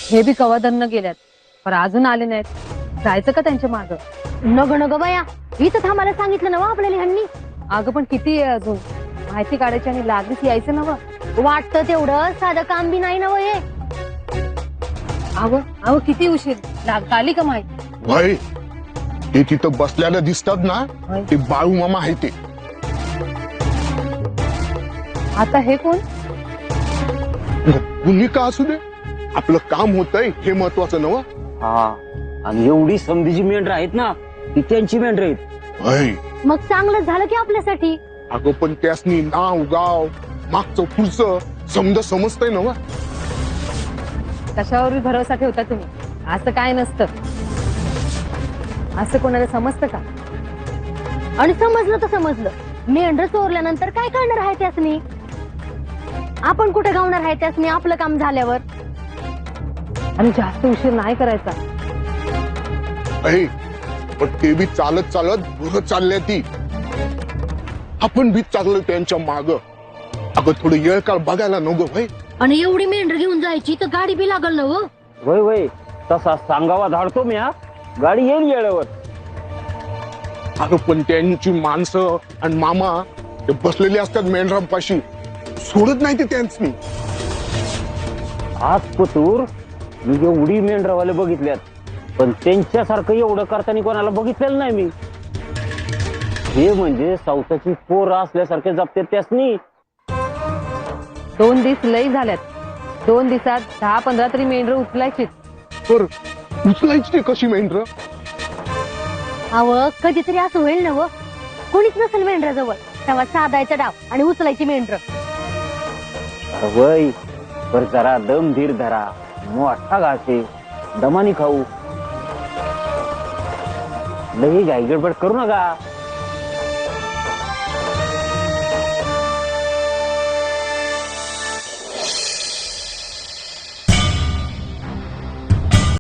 हे बी कवादन गेल्यात पण अजून आले नाहीत. जायचं का त्यांच्या माग? नग नग बया, इथं थांबायला सांगितलं ना आपल्याला ह्यांनी. अगं पण किती आहे अजून? माहिती काढायची आणि लागलीच यायचं नवं. वाटतं तेवढं साधं काम बी नाही ना हे. अहो अहो किती उशीर लागता आली का माहिती? भाई ते तिथं बसल्याला दिसतात ना, होय. ते बाळू मामा आहे ते. आता हे कोण? कुणी का असू दे, आपलं काम होतंय हे महत्वाचं नव. हा, आणि एवढी समधीची मेंढर आहेत ना, ती त्यांची मेंढर आहेत. भाई मग चांगलं झालं की आपल्यासाठी. अगं पण त्यासनी नाव गाव मागचं पुढचं समज समजतंय नव. कशावर भरोसा ठेवता तुम्ही? असं काय नसतं. असं कोणाला समजतं का? आणि समजलं तर समजलं, मेंढर चोरल्यानंतर काय करणार आहे त्यासनी? आपण कुठे गावणार आहे त्यासनी आपलं काम झाल्यावर? आणि जास्त उशीर नाही करायचा. भाई पण ते बी चालत चालत भरत चालल्या ती. आपण बी चाललोय त्यांच्या माग. अगं थोडं येळ काळ बघायला नको भाई. आणि एवढी मेंढर घेऊन जायची तर गाडी बी लागल ना हो. वय वय, तसा सांगावा धाडतो मी. हा, गाडी येईल वेळेवर. अगं पण त्यांची माणसं आणि मामा ते बसलेले असतात मेंढरांपाशी, सोडत नाही ते त्यांनी. आज पतूर मी एवढी मेंढरवाले बघितल्यात, पण त्यांच्यासारखं एवढं करताना कोणाला बघितलेलं नाही मी. हे म्हणजे सावताची पोर असल्यासारखे जपतात त्यासनी. 2 दिवस लई झाल्यात. 2 दिवसात 10-15 तरी मेंढर उचलायचीच. तर उचलायची ते कशी मेंढर? अव कधीतरी असं होईल ना व, कोणीच नसेल मेंढराजवळ, तेव्हा साधायचा डाव आणि उचलायची मेंढर. वय बर, जरा दम धीर धरा. मोठा घासे दमानी खाऊ. लई घाई गडबड करू नका.